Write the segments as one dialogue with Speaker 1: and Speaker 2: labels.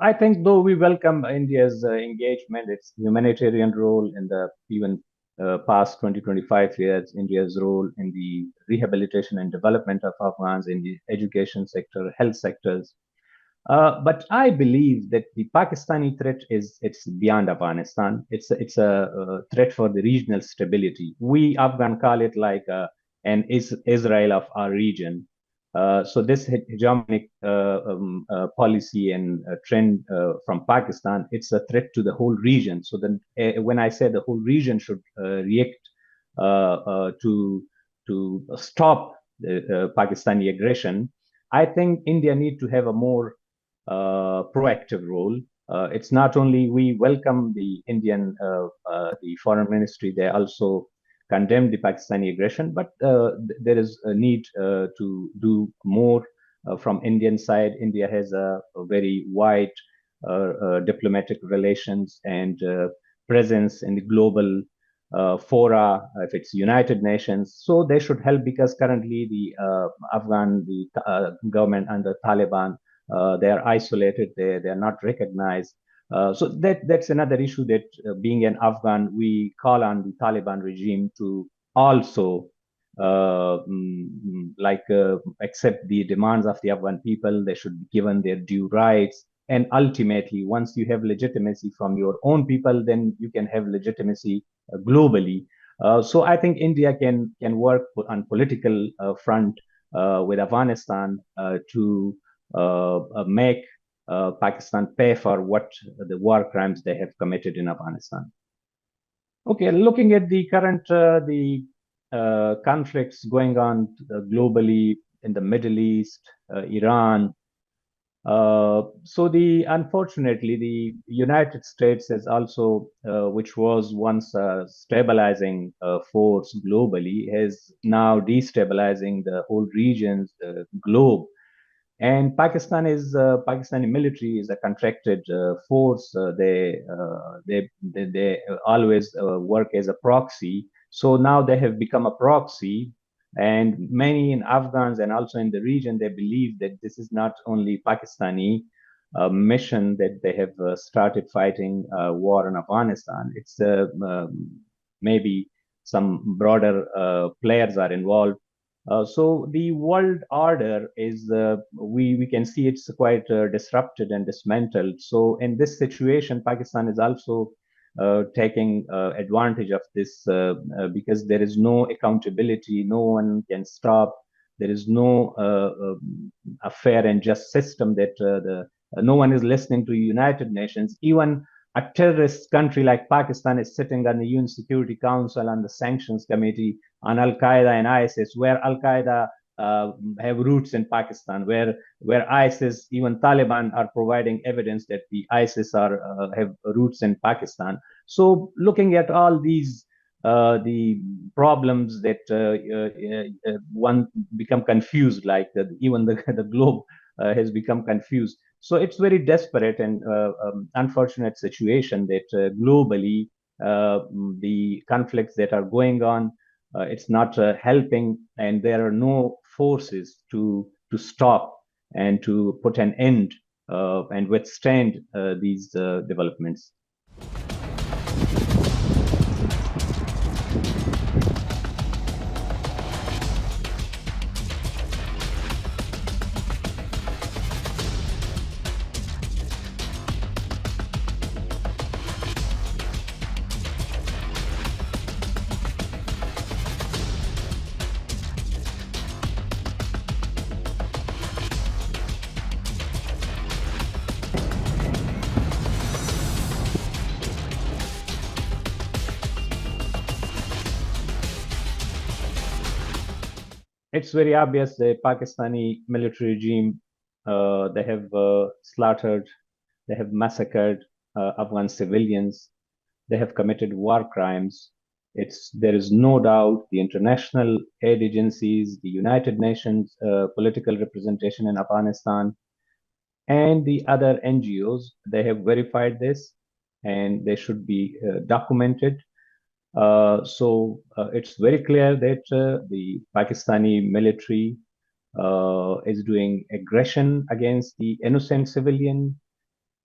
Speaker 1: I think though we welcome India's engagement, its humanitarian role in the even past 20-25 years, India's role in the rehabilitation and development of Afghans in the education sector, health sectors. But I believe that the Pakistani threat it's beyond Afghanistan. It's a threat for the regional stability. We Afghan call it like an Israel of our region. So this hegemonic policy and trend from Pakistan, it's a threat to the whole region. So then, when I say the whole region should react to stop the Pakistani aggression, I think India need to have a more proactive role. It's not only we welcome the Indian, the foreign ministry, they also condemn the Pakistani aggression, but there is a need to do more from Indian side. India has a very wide diplomatic relations and presence in the global fora, if it's United Nations. So they should help because currently the Afghan government under Taliban, they are isolated, they are not recognized. So that's another issue that being an Afghan, we call on the Taliban regime to also accept the demands of the Afghan people. They should be given their due rights. And ultimately, once you have legitimacy from your own people, then you can have legitimacy globally. So I think India can work on political front with Afghanistan to make Pakistan pay for what the war crimes they have committed in Afghanistan. Okay, looking at the current conflicts going on globally in the Middle East, Iran. So unfortunately, the United States has also, which was once a stabilizing force globally, is now destabilizing the whole regions, the globe. And Pakistani military is a contracted force. They always work as a proxy. So now they have become a proxy, and many in Afghans and also in the region, they believe that this is not only Pakistani mission that they have started fighting war in Afghanistan. It's maybe some broader players are involved. So the world order is we can see it's quite disrupted and dismantled. So in this situation, Pakistan is also taking advantage of this because there is no accountability, no one can stop. There is no a fair and just system that no one is listening to United Nations. Even a terrorist country like Pakistan is sitting on the UN Security Council on the Sanctions Committee on Al Qaeda and ISIS, where Al Qaeda have roots in Pakistan, where ISIS, even Taliban, are providing evidence that the ISIS have roots in Pakistan. So, looking at all these the problems that one become confused, like even the globe has become confused. So it's very desperate and unfortunate situation that globally the conflicts that are going on, it's not helping, and there are no forces to stop and to put an end and withstand these developments. It's very obvious the Pakistani military regime, they have slaughtered, they have massacred Afghan civilians, they have committed war crimes. There is no doubt the international aid agencies, the United Nations political representation in Afghanistan, and the other NGOs, they have verified this, and they should be documented. So it's very clear that the Pakistani military is doing aggression against the innocent civilian.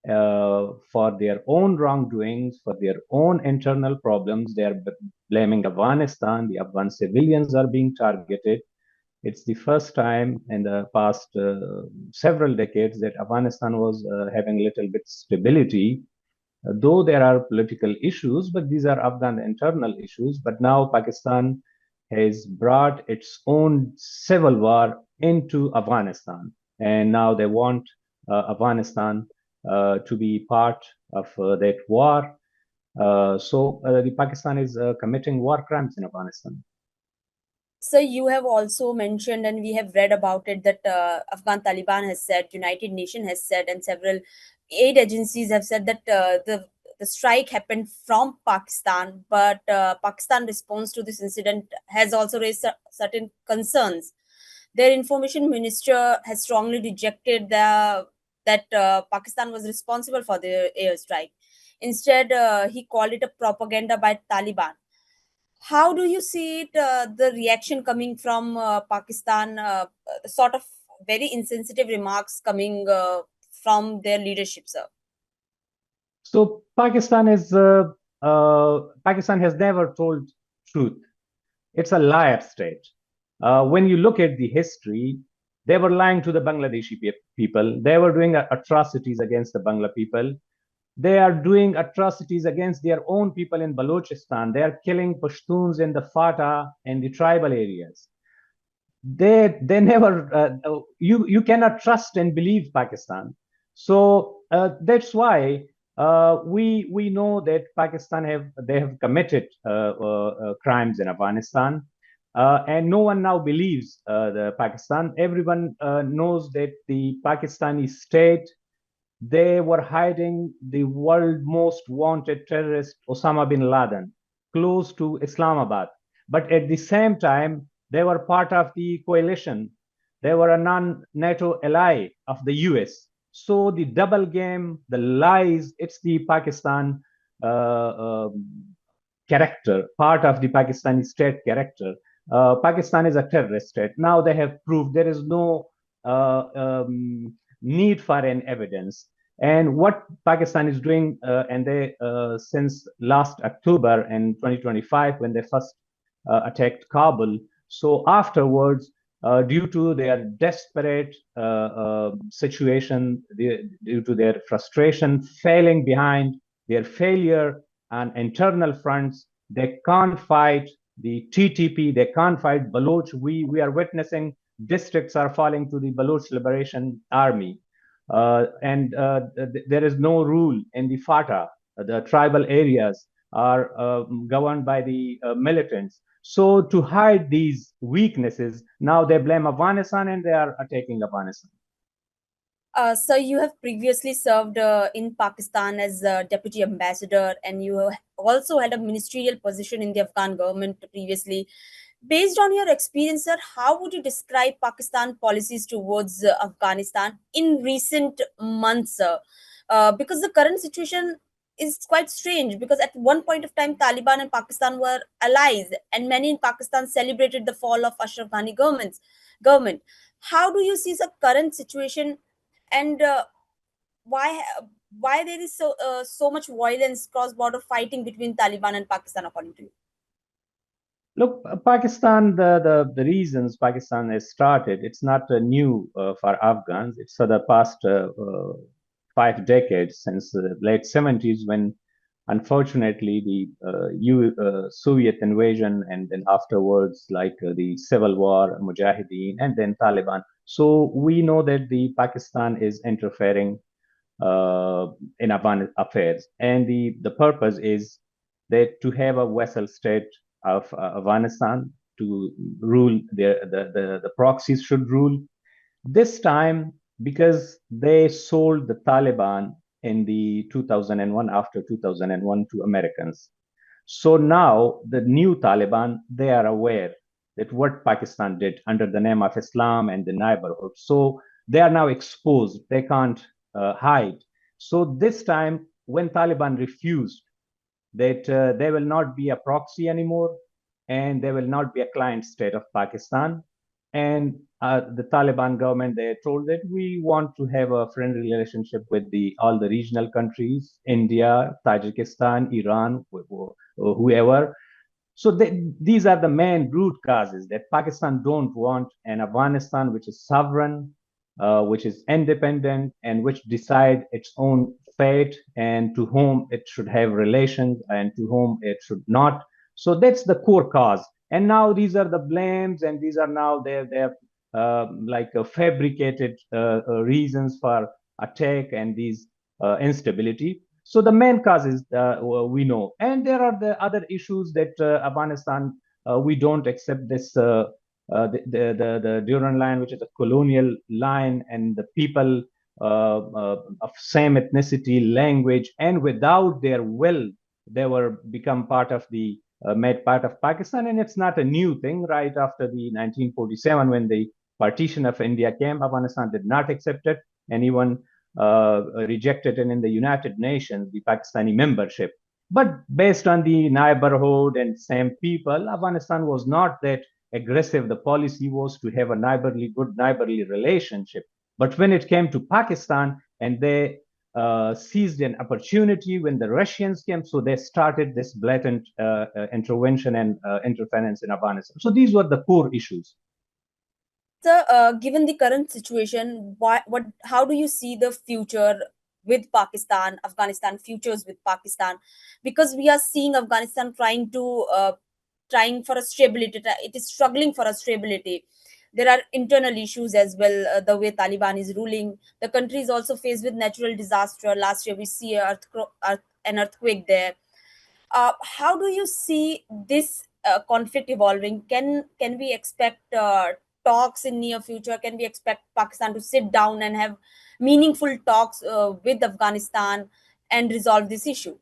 Speaker 1: for their own wrongdoings, for their own internal problems. They are blaming Afghanistan. The Afghan civilians are being targeted. It's the first time in the past several decades that Afghanistan was having a little bit stability, though there are political issues, but these are Afghan internal issues. But now Pakistan has brought its own civil war into Afghanistan, and now they want Afghanistan to be part of that war. So the Pakistan is committing war crimes in Afghanistan.
Speaker 2: So you have also mentioned, and we have read about it, that Afghan Taliban has said, United Nations has said, and several aid agencies have said that the strike happened from Pakistan. But Pakistan response to this incident has also raised certain concerns. Their information minister has strongly rejected that Pakistan was responsible for the airstrike. Instead, he called it a propaganda by Taliban. How do you see it, the reaction coming from Pakistan, sort of very insensitive remarks coming from their leadership, sir?
Speaker 1: So Pakistan has never told truth. It's a liar state. When you look at the history, they were lying to the Bangladeshi people. They were doing atrocities against the Bangla people. They are doing atrocities against their own people in Balochistan. They are killing Pashtuns in the Fata and the tribal areas. They never you cannot trust and believe Pakistan. So that's why we know that Pakistan have committed crimes in Afghanistan, and no one now believes the Pakistan. Everyone knows that the Pakistani state, they were hiding the world most wanted terrorist Osama bin Laden close to Islamabad. But at the same time, they were part of the coalition. They were a non-NATO ally of the US. So the double game, the lies, it's the Pakistan character, part of the Pakistani state character. Pakistan is a terrorist state. Now they have proved there is no need for an evidence. And what Pakistan is doing, and they since last October in 2025, when they first attacked Kabul, so afterwards, due to their desperate situation, due to their frustration, failing behind, their failure on internal fronts, they can't fight the TTP, they can't fight Baloch. We are witnessing districts are falling to the Baloch Liberation Army. And there is no rule in the Fata. The tribal areas are governed by the militants. So to hide these weaknesses, now they blame Afghanistan and they are attacking Afghanistan.
Speaker 2: So you have previously served in Pakistan as a deputy ambassador, and you also had a ministerial position in the Afghan government previously. Based on your experience, sir, how would you describe Pakistan policies towards Afghanistan in recent months, sir? Because the current situation is quite strange, because at one point of time Taliban and Pakistan were allies, and many in Pakistan celebrated the fall of Ashraf Ghani government. How do you see the current situation, and why there is so much violence, cross border fighting between Taliban and Pakistan, according to you?
Speaker 1: Look, Pakistan, the reasons Pakistan has started, it's not new for Afghans. It's for the past 5 decades, since the late 70s, when unfortunately the Soviet invasion, and then afterwards, like the civil war, Mujahideen, and then Taliban. So we know that the Pakistan is interfering in Afghan affairs, and the purpose is that to have a vassal state of Afghanistan to rule. The proxies should rule this time, because they sold the Taliban in the 2001, after 2001, to Americans. So now the new Taliban, they are aware that what Pakistan did under the name of Islam and the neighborhood. So they are now exposed. They can't hide. So this time, when Taliban refused that they will not be a proxy anymore, and they will not be a client state of Pakistan, and the Taliban government, they told that we want to have a friendly relationship with all the regional countries, India, Tajikistan, Iran, whoever. So these are the main root causes that Pakistan don't want an Afghanistan which is sovereign, which is independent, and which decide its own fate, and to whom it should have relations and to whom it should not. So that's the core cause. And now these are the blames, and these are now they're like fabricated reasons for attack and these instability. So the main causes we know, and there are the other issues that Afghanistan, we don't accept this the Durand line, which is a colonial line, and the people of same ethnicity, language, and without their will, they were become part of the made part of Pakistan, and it's not a new thing. Right after the 1947, when the partition of India came, Afghanistan did not accept it, and even rejected it in the United Nations, the Pakistani membership. But based on the neighborhood and same people, Afghanistan was not that aggressive. The policy was to have a good neighborly relationship. But when it came to Pakistan, and they seized an opportunity when the Russians came, so they started this blatant intervention and interference in Afghanistan. So these were the core issues.
Speaker 2: So, given the current situation, how do you see the future with Pakistan, Afghanistan, futures with Pakistan? Because we are seeing Afghanistan trying for a stability. It is struggling for a stability. There are internal issues as well. The way Taliban is ruling, the country is also faced with natural disaster. Last year, we see an earthquake there. How do you see this conflict evolving? Can we expect talks in near future? Can we expect Pakistan to sit down and have meaningful talks with Afghanistan and resolve this issue?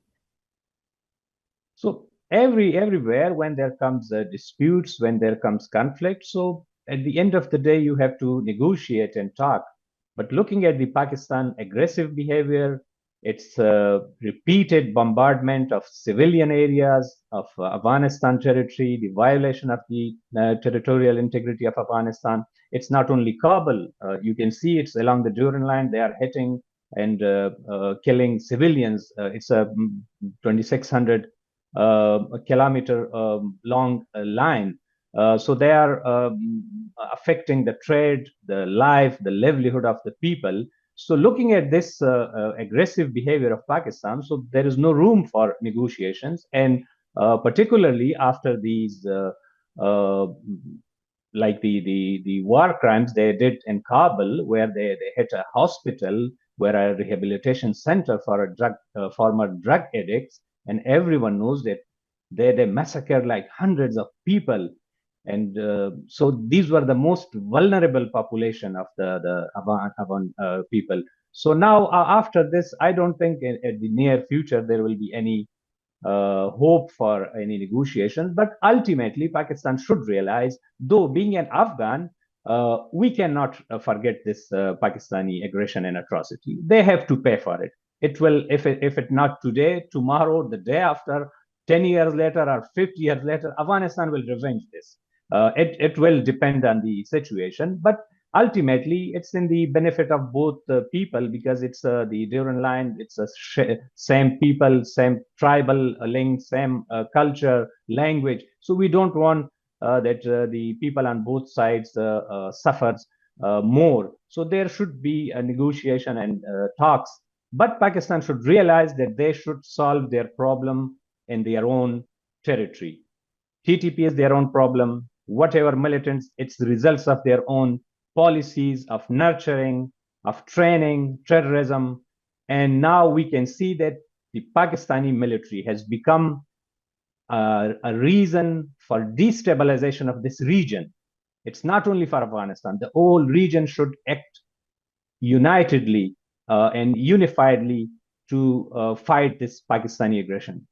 Speaker 1: So everywhere when there comes disputes, when there comes conflict, so at the end of the day you have to negotiate and talk. But looking at the Pakistan aggressive behavior, its repeated bombardment of civilian areas of Afghanistan territory, the violation of the territorial integrity of Afghanistan. It's not only Kabul. You can see it's along the Durand line. They are hitting and killing civilians. It's a 2,600 kilometer long line. So they are affecting the trade, the life, the livelihood of the people. So looking at this aggressive behavior of Pakistan, so there is no room for negotiations, and particularly after these uh, like the war crimes they did in Kabul, where they hit a hospital, where a rehabilitation center for a former drug addicts, and everyone knows that they massacred like hundreds of people, and so these were the most vulnerable population of the Afghan people. So now after this, I don't think in the near future there will be any hope for any negotiations. But ultimately, Pakistan should realize, though being an Afghan, we cannot forget this Pakistani aggression and atrocity. They have to pay for it. It will, if it not today, tomorrow, the day after, 10 years later, or 50 years later, Afghanistan will revenge this. It will depend on the situation, but ultimately it's in the benefit of both people, because it's the Durand line, it's a same people, same tribal link, same culture, language. So we don't want that the people on both sides suffers more. So there should be a negotiation and talks, but Pakistan should realize that they should solve their problem in their own territory. TTP is their own problem. Whatever militants, it's the results of their own policies of nurturing, of training, terrorism. And now we can see that the Pakistani military has become a reason for destabilization of this region. It's not only for Afghanistan. The whole region should act unitedly and unifiedly to fight this Pakistani aggression.